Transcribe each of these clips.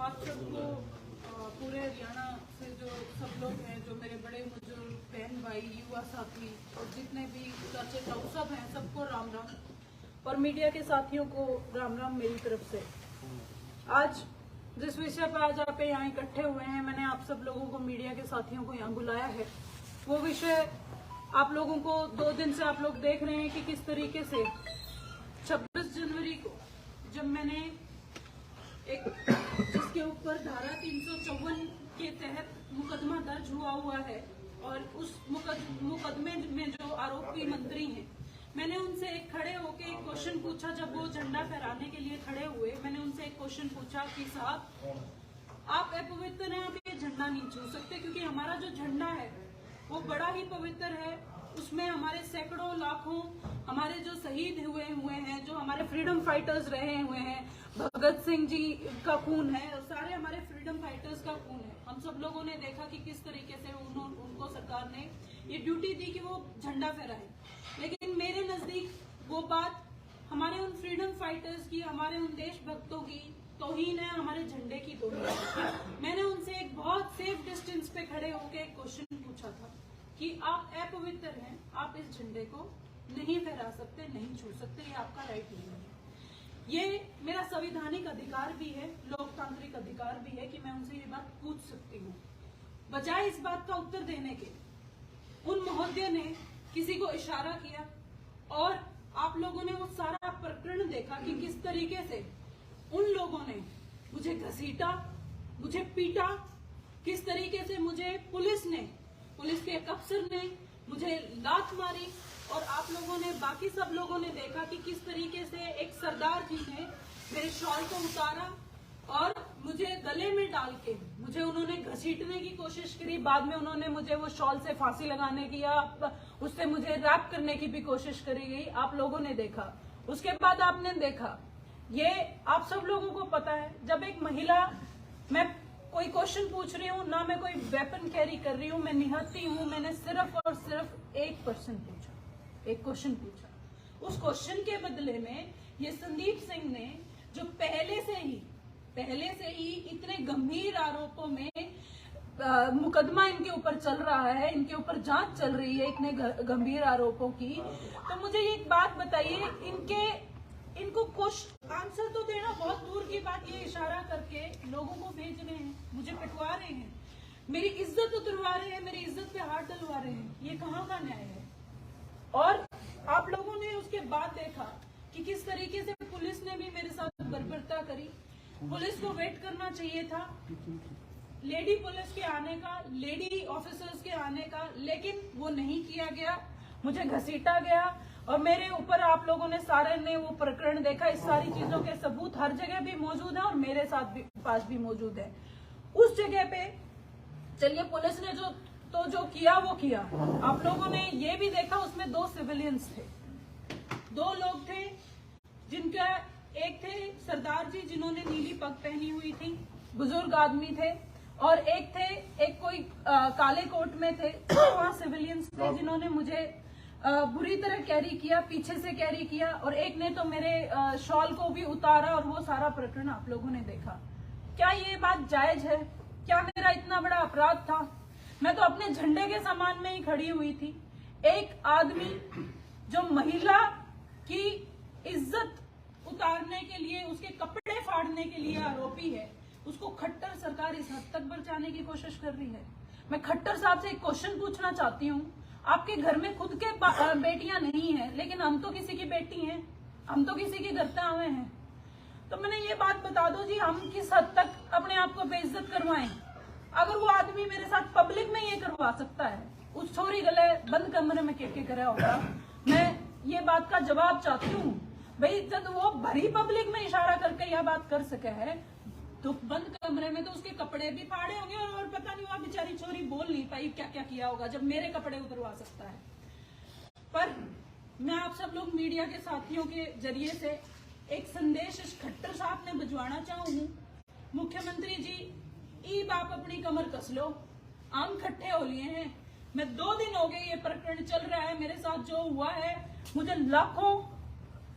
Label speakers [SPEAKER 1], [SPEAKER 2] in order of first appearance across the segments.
[SPEAKER 1] आप सबको पूरे हरियाणा से जो सब लोग हैं, जो मेरे बड़े बुजुर्ग बहन भाई युवा साथी और जितने भी चाचे ताऊ सब हैं, सबको राम राम। और मीडिया के साथियों को राम राम मेरी तरफ से। आज जिस विषय पर आज आप यहाँ इकट्ठे हुए हैं, मैंने आप सब लोगों को, मीडिया के साथियों को यहाँ बुलाया है। वो विषय आप लोगों को 2 दिन से आप लोग देख रहे हैं कि किस तरीके से 26 जनवरी को जब मैंने एक जिसके ऊपर धारा 354 के तहत मुकदमा दर्ज हुआ है और उस मुकदमे में जो आरोपी मंत्री हैं, मैंने उनसे एक खड़े होके एक क्वेश्चन पूछा। जब वो झंडा फहराने के लिए खड़े हुए, मैंने उनसे एक क्वेश्चन पूछा कि साहब आप अपवित्र हैं, आप ये झंडा नहीं छू सकते, क्योंकि हमारा जो झंडा है वो बड़ा ही पवित्र है। उसमें हमारे सैकड़ों लाखों हमारे जो शहीद हुए हैं, जो हमारे फ्रीडम फाइटर्स रहे हुए हैं, भगत सिंह जी का खून है और सारे हमारे फ्रीडम फाइटर्स का खून है। हम सब लोगों ने देखा कि किस तरीके से उनको सरकार ने ये ड्यूटी दी कि वो झंडा फहराए, लेकिन मेरे नजदीक वो बात हमारे उन फ्रीडम फाइटर्स की, हमारे उन देशभक्तों की तौहीन है, हमारे झंडे की तौहीन है। मैंने उनसे एक बहुत सेफ डिस्टेंस पे खड़े होकर एक क्वेश्चन पूछा था कि आप अपवित्र हैं, आप इस झंडे को नहीं फहरा सकते, नहीं छू सकते, ये आपका राइट नहीं है। ये मेरा संवैधानिक अधिकार भी है, लोकतांत्रिक अधिकार भी है कि मैं उनसे ये बात पूछ सकती हूँ। बजाय इस बात का उत्तर देने के, उन महोदय ने किसी को इशारा किया और आप लोगों ने वो सारा प्रकरण देखा कि किस तरीके से उन लोगों ने मुझे घसीटा, मुझे पीटा, किस तरीके से मुझे पुलिस के एक अफसर ने मुझे लात मारी। और आप लोगों ने, बाकी सब लोगों ने देखा कि किस तरीके से एक सरदार जी ने मेरे शॉल को उतारा और मुझे गले में डाल के मुझे उन्होंने घसीटने की कोशिश करी। बाद में उन्होंने मुझे वो शॉल से फांसी लगाने की या उससे मुझे रैप करने की भी कोशिश करी गई, आप लोगों ने देखा। उसके बाद आपने देखा, ये आप सब लोगों को पता है, जब एक महिला, मैं कोई क्वेश्चन पूछ रही हूँ ना, मैं कोई वेपन कैरी कर रही हूँ, मैं निहत्ती हूँ, मैंने सिर्फ और सिर्फ एक क्वेश्चन पूछा। उस क्वेश्चन के बदले में ये संदीप सिंह ने, जो पहले से ही इतने गंभीर आरोपों में मुकदमा इनके ऊपर चल रहा है, इनके ऊपर जांच चल रही है इतने गंभीर आरोपों की, तो मुझे एक बात बताइए, इनको क्वेश्चन आंसर तो देना बहुत दूर की बात, ये इशारा करके लोगों को भेज रहे हैं, मुझे पिटवा रहे हैं, मेरी इज्जत उतरवा रहे हैं, मेरी इज्जत पे हाथ डलवा रहे हैं। ये कहाँ का न्याय है? और आप लोगों ने उसके बाद देखा कि किस तरीके से पुलिस ने भी मेरे साथ बर्बरता करी। पुलिस को वेट करना चाहिए था लेडी पुलिस के आने का, लेडी ऑफिसर्स के आने का, लेकिन वो नहीं किया गया। मुझे घसीटा गया और मेरे ऊपर आप लोगों ने सारे ने वो प्रकरण देखा। इस सारी चीजों के सबूत हर जगह भी मौजूद है और मेरे साथ भी पास भी मौजूद है। उस जगह पे चलिए, पुलिस ने जो किया वो किया। आप लोगों ने ये भी देखा, उसमें 2 सिविलियंस थे, 2 लोग थे, जिनका एक थे सरदार जी जिन्होंने नीली पग पहनी हुई थी, बुजुर्ग आदमी थे, और एक कोई काले कोट में थे। वहाँ सिविलियंस थे जिन्होंने मुझे बुरी तरह कैरी किया, पीछे से कैरी किया, और एक ने तो मेरे शॉल को भी उतारा, और वो सारा प्रकरण आप लोगों ने देखा। क्या ये बात जायज है? क्या मेरा इतना बड़ा अपराध था? मैं तो अपने झंडे के सम्मान में ही खड़ी हुई थी। एक आदमी जो महिला की इज्जत उतारने के लिए, उसके कपड़े फाड़ने के लिए आरोपी है, उसको खट्टर सरकार इस हद तक बचाने की कोशिश कर रही है। मैं खट्टर साहब से एक क्वेश्चन पूछना चाहती हूँ, आपके घर में खुद के बेटियां नहीं है, लेकिन हम तो किसी की बेटी हैं, हम तो किसी के घर पे आए हैं, तो मैंने ये बात बता दो जी, हम किस हद तक अपने आप को बेइज्जत करवाएं? अगर वो आदमी मेरे साथ पब्लिक में ये करवा सकता है, उस छोरी गले बंद कमरे में के करा होगा, मैं ये बात का जवाब चाहती हूँ भाई। जब वो भरी पब्लिक में इशारा करके यह बात कर सके है, तो बंद कमरे में तो उसके कपड़े भी फाड़े होंगे और पता नहीं वहां बेचारी छोरी बोल नहीं पाई, क्या क्या किया होगा, जब मेरे कपड़े उतरवा सकता है। पर मैं आप सब लोग मीडिया के साथियों के जरिए से एक संदेश इस खट्टर साहब ने भिजवाना चाहूँ। मुख्यमंत्री जी, ईब आप अपनी कमर कस लो, आम खट्टे हो लिए हैं। मैं 2 दिन हो गए ये प्रकरण चल रहा है, मेरे साथ जो हुआ है, मुझे लाखों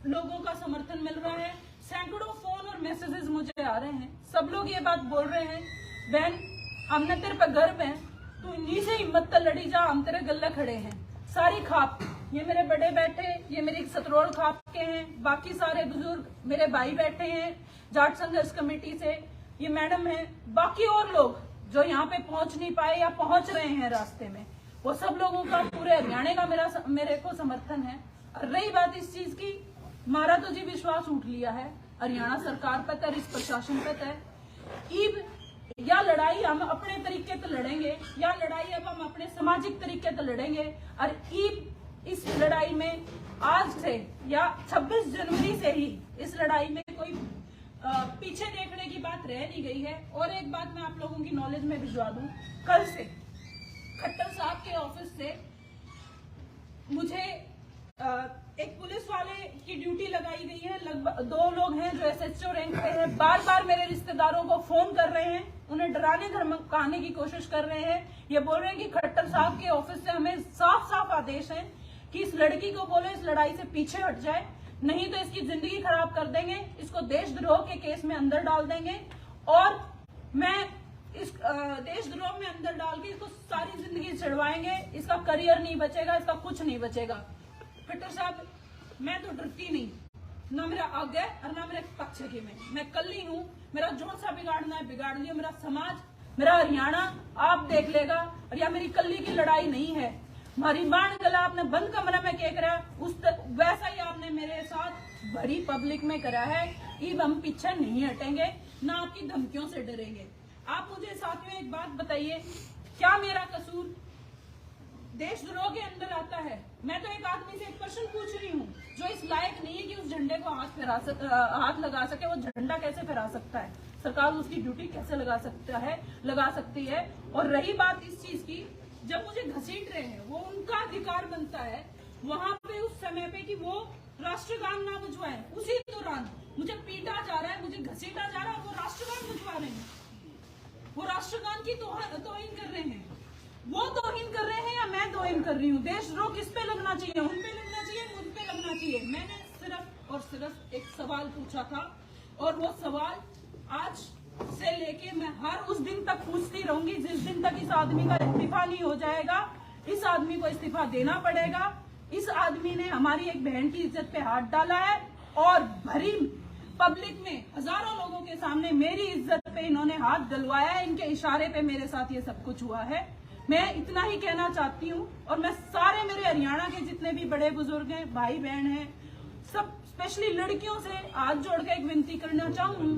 [SPEAKER 1] लोगों का समर्थन मिल रहा है, सैकड़ों फोन पर मैसेजेस मुझे आ रहे हैं, सब लोग ये बात बोल रहे हैं, बहन हमने तेरे पे गर्व है, तू इन्हीं से हिम्मत कर लड़ी जा, हम तेरे गले खड़े हैं। सारी खाप, ये मेरे बड़े बैठे, ये मेरी सतरोल खाप के हैं, बाकी सारे बुजुर्ग मेरे भाई बैठे हैं जाट संघर्ष कमेटी से, ये मैडम है, बाकी और लोग जो यहाँ पे पहुंच नहीं पाए या पहुंच रहे हैं रास्ते में, वो सब लोगों का पूरे हरियाणा का मेरे को समर्थन है। और रही बात इस चीज की, हमारा तो जी विश्वास उठ लिया है, हरियाणा सरकार पे तय, इस प्रशासन पे तय, ईब या लड़ाई हम अपने तरीके से लड़ेंगे, या लड़ाई अब हम अपने सामाजिक तरीके से लड़ेंगे। और ईब इस लड़ाई में आज से या 26 जनवरी से ही इस लड़ाई में कोई पीछे देखने की बात रह नहीं गई है। और एक बात मैं आप लोगों की नॉलेज में भिजवा दूं, कल से खट्टर साहब के ऑफिस से मुझे एक पुलिस वाले की ड्यूटी लगाई गई है। लगभग 2 लोग हैं जो SHO रैंक पे हैं, बार बार मेरे रिश्तेदारों को फोन कर रहे हैं, उन्हें डराने धमकाने की कोशिश कर रहे हैं। ये बोल रहे हैं कि खट्टर साहब के ऑफिस से हमें साफ साफ आदेश है कि इस लड़की को बोले इस लड़ाई से पीछे हट जाए, नहीं तो इसकी जिंदगी खराब कर देंगे, इसको देशद्रोह के केस में अंदर डाल देंगे, और मैं इस देशद्रोह में अंदर डाल के इसको सारी जिंदगी छिड़वाएंगे, इसका करियर नहीं बचेगा, इसका कुछ नहीं बचेगा। खट्टर साहब, मैं तो डरती नहीं, ना मेरा आगे और ना मेरे पक्ष की में, मैं कल ही हूँ, मेरा जो सा बिगाड़ना है बिगाड़ लिया, मेरा समाज, मेरा हरियाणा आप देख लेगा। और या मेरी कल्ली की लड़ाई नहीं है, हमारी बाण गला आपने बंद कमरा में क्या करा, वैसा ही आपने मेरे साथ भरी पब्लिक में करा है। ईब हम पीछे नहीं हटेंगे, ना आपकी धमकियों से डरेंगे। आप मुझे साथियों एक बात बताइए, क्या मेरा कसूर देशद्रोह के अंदर आता है? मैं तो एक आदमी से एक क्वेश्चन पूछ रही हूँ जो इस लायक नहीं है कि उस झंडे को हाथ लगा सके, वो झंडा कैसे फहरा सकता है? सरकार उसकी ड्यूटी कैसे लगा सकती है? और रही बात इस चीज की, जब मुझे घसीट रहे हैं, वो उनका अधिकार बनता है वहां पे उस समय पे कि वो राष्ट्रगान ना बुझवाएं। उसी दौरान मुझे पीटा जा रहा है, मुझे घसीटा जा रहा है, वो राष्ट्रगान बुझवा रहे हैं, वो राष्ट्रगान की तौहीन कर रहे हैं। वो तौहीन कर रहे हैं या मैं तौहीन कर रही हूँ? देशद्रोह किस पे लगना चाहिए? उन पे लगना चाहिए, मुझ पे लगना चाहिए? मैंने सिर्फ और सिर्फ एक सवाल पूछा था, और वो सवाल आज से लेके मैं हर उस दिन तक पूछती रहूंगी जिस दिन तक इस आदमी का इस्तीफा नहीं हो जाएगा। इस आदमी को इस्तीफा देना पड़ेगा। इस आदमी ने हमारी एक बहन की इज्जत पे हाथ डाला है, और भरी पब्लिक में हजारों लोगों के सामने मेरी इज्जत पे इन्होंने हाथ डलवाया है। इनके इशारे पे मेरे साथ ये सब कुछ हुआ है। मैं इतना ही कहना चाहती हूँ, और मैं सारे मेरे हरियाणा के जितने भी बड़े बुजुर्ग हैं, भाई बहन हैं, सब स्पेशली लड़कियों से हाथ जोड़ के एक विनती करना चाहूँ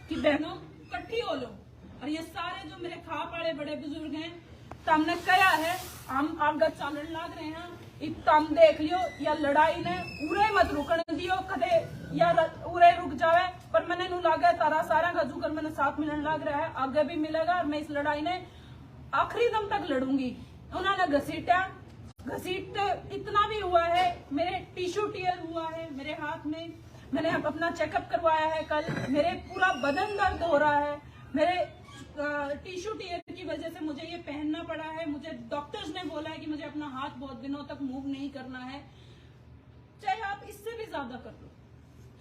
[SPEAKER 1] कि बहनों इकट्ठी हो लो। और ये सारे जो मेरे खाप वाले बड़े बुजुर्ग हैं, तमने कहा है हम आगे चलन लग रहे हैं, तम देख लियो, या लड़ाई ने उरे मत रुकने दियो कदे, या उरे रुक जावे, पर मैंने नू लागे तारा सारा का जुकर मैंने साथ मिलने लग रहा है, आगे भी मिलेगा, और मैं इस लड़ाई ने आखिरी दम तक लड़ूंगी। उन्होंने घसीट इतना भी हुआ है, मेरे टिश्यू टीयर हुआ है मेरे हाथ में, मैंने अपना चेकअप करवाया है कल, मेरे पूरा बदन दर्द हो रहा है, मेरे टिश्यू टीयर की वजह से मुझे ये पहनना पड़ा है। मुझे डॉक्टर्स ने बोला है कि मुझे अपना हाथ बहुत दिनों तक मूव नहीं करना है। चाहे आप इससे भी ज्यादा कर लो,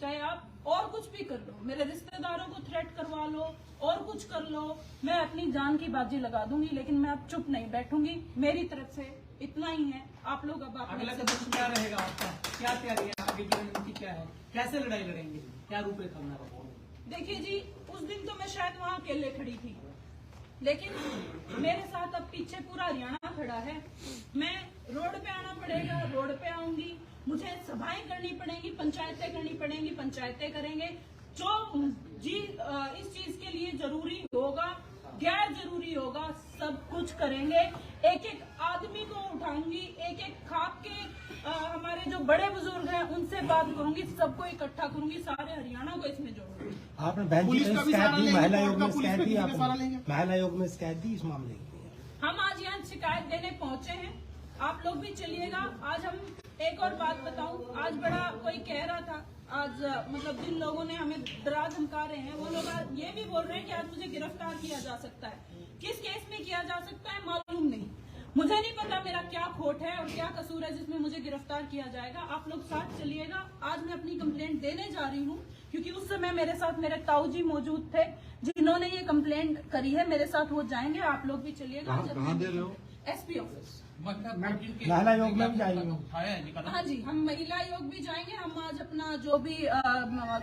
[SPEAKER 1] चाहे आप और कुछ भी कर लो, मेरे रिश्तेदारों को थ्रेट करवा लो, और कुछ कर लो, मैं अपनी जान की बाजी लगा दूंगी, लेकिन मैं अब चुप नहीं बैठूंगी। मेरी तरफ से इतना ही है। आप लोग अब
[SPEAKER 2] अगला कदम क्या रहेगा आपका? क्या तैयारी है? आगे की रणनीति क्या है? कैसे लड़ाई लड़ेंगे? क्या रूपरेखा बना रहा है?
[SPEAKER 1] देखिए जी, उस दिन तो मैं शायद वहाँ अकेले खड़ी थी, लेकिन मेरे साथ अब पीछे पूरा हरियाणा खड़ा है। मैं रोड पे आना पड़ेगा, रोड पे आऊंगी, मुझे सभाएं करनी पड़ेंगी, पंचायतें करनी पड़ेंगी, पंचायतें करेंगे। जो इस चीज के लिए जरूरी होगा, गैर जरूरी होगा, सब कुछ करेंगे। एक एक आदमी को उठाऊंगी, एक एक खाप के हमारे जो बड़े बुजुर्ग हैं उनसे बात करूंगी, सबको इकट्ठा करूंगी, सारे हरियाणा को इसमें जोड़ूंगी।
[SPEAKER 3] आपने बहन जी शिकायत दी, महिला आयोग में शिकायत दी, महिला आयोग में शिकायत दी इस मामले की?
[SPEAKER 1] हम आज यहाँ शिकायत देने पहुंचे हैं, आप लोग भी चलिएगा। आज हम एक और बात बताऊं, आज बड़ा कोई कह रहा था, आज मतलब जिन लोगों ने हमें डरा धमका रहे हैं, वो लोग आज ये भी बोल रहे हैं कि आज मुझे गिरफ्तार किया जा सकता है। किस केस में किया जा सकता है मालूम नहीं। मुझे नहीं पता मेरा क्या खोट है और क्या कसूर है जिसमें मुझे गिरफ्तार किया जाएगा। आप लोग साथ चलिएगा। आज मैं अपनी कंप्लेंट देने जा रही हूँ क्योंकि उस समय मेरे साथ मेरे ताऊ जी मौजूद थे जिन्होंने ये कंप्लेंट करी है। मेरे साथ वो जाएंगे, आप लोग भी चलिएगा।
[SPEAKER 4] कहाँ दे रहे हो?
[SPEAKER 1] SP office.
[SPEAKER 3] महिला आयोग में भी जाएंगे।
[SPEAKER 1] हाँ जी, हम महिला आयोग भी जाएंगे। हम आज अपना जो भी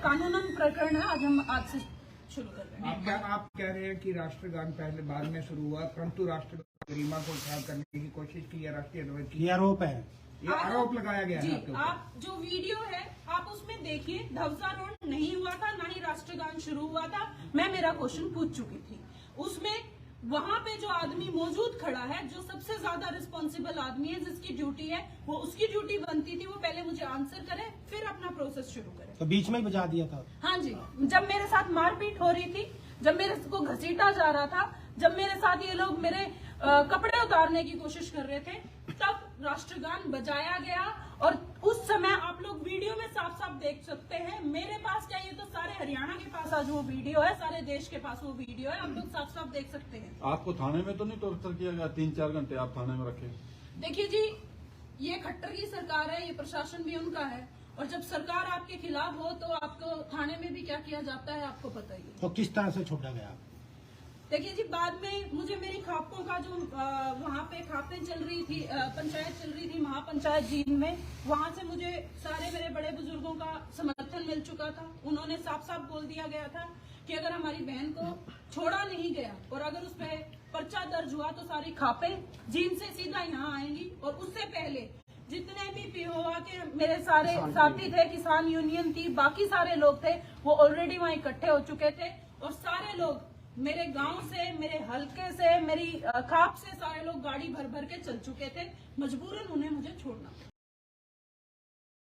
[SPEAKER 1] कानूनन प्रकरण है आज से शुरू कर रहे हैं।
[SPEAKER 5] आप कह रहे हैं कि राष्ट्रगान पहले बाद में शुरू हुआ, परंतु राष्ट्रगान गरिमा को खराब करने की कोशिश की है राष्ट्रीय ध्वज की,
[SPEAKER 3] ये आरोप है।
[SPEAKER 5] ये आरोप लगाया गया है
[SPEAKER 1] जी,
[SPEAKER 5] आपके ऊपर।
[SPEAKER 1] आप जो वीडियो है आप उसमें देखिए, ध्वजारोहण नहीं हुआ था, ना ही राष्ट्रगान शुरू हुआ था। मैं मेरा क्वेश्चन पूछ चुकी थी। उसमें वहां पे जो आदमी मौजूद खड़ा है, जो सबसे ज्यादा रिस्पॉन्सिबल आदमी है, जिसकी ड्यूटी है, वो उसकी ड्यूटी बनती थी वो पहले मुझे आंसर करे, फिर अपना प्रोसेस शुरू करे।
[SPEAKER 3] तो बीच में ही बजा दिया था।
[SPEAKER 1] हाँ जी, जब मेरे साथ मारपीट हो रही थी, जब मेरे को घसीटा जा रहा था, जब मेरे साथ ये लोग मेरे कपड़े उतारने की कोशिश कर रहे थे, तब राष्ट्रगान बजाया गया। और उस समय आप लोग वीडियो में साफ साफ देख सकते हैं। मेरे पास क्या, ये तो सारे हरियाणा के पास आज वो वीडियो है, सारे देश के पास वो वीडियो है, आप लोग साफ साफ देख सकते हैं।
[SPEAKER 4] आपको थाने में तो नहीं टॉर्चर किया गया? 3-4 घंटे आप थाने में रखे?
[SPEAKER 1] देखिए जी, ये खट्टर की सरकार है, ये प्रशासन भी उनका है, और जब सरकार आपके खिलाफ हो तो आपको थाने में भी क्या किया जाता है आपको पता ही है।
[SPEAKER 3] तो किस तरह से छोड़ा गया?
[SPEAKER 1] देखिए जी, बाद में मुझे मेरी खापों का जो वहाँ पे खापें चल रही थी, पंचायत चल रही थी महापंचायत जींद में, वहाँ से मुझे सारे मेरे बड़े बुजुर्गों का समर्थन मिल चुका था। उन्होंने साफ साफ बोल दिया गया था कि अगर हमारी बहन को छोड़ा नहीं गया और अगर उस पर पर्चा दर्ज हुआ तो सारी खापें जींद से सीधा यहाँ आएंगी। और उससे पहले जितने भी पिहोवा के मेरे सारे साथी थे, किसान यूनियन थी, बाकी सारे लोग थे, वो ऑलरेडी वहाँ इकट्ठे हो चुके थे। और सारे लोग मेरे गांव से, मेरे हलके से, मेरी खाप से सारे लोग गाड़ी भर भर के चल चुके थे। मजबूरन उन्हें मुझे छोड़ना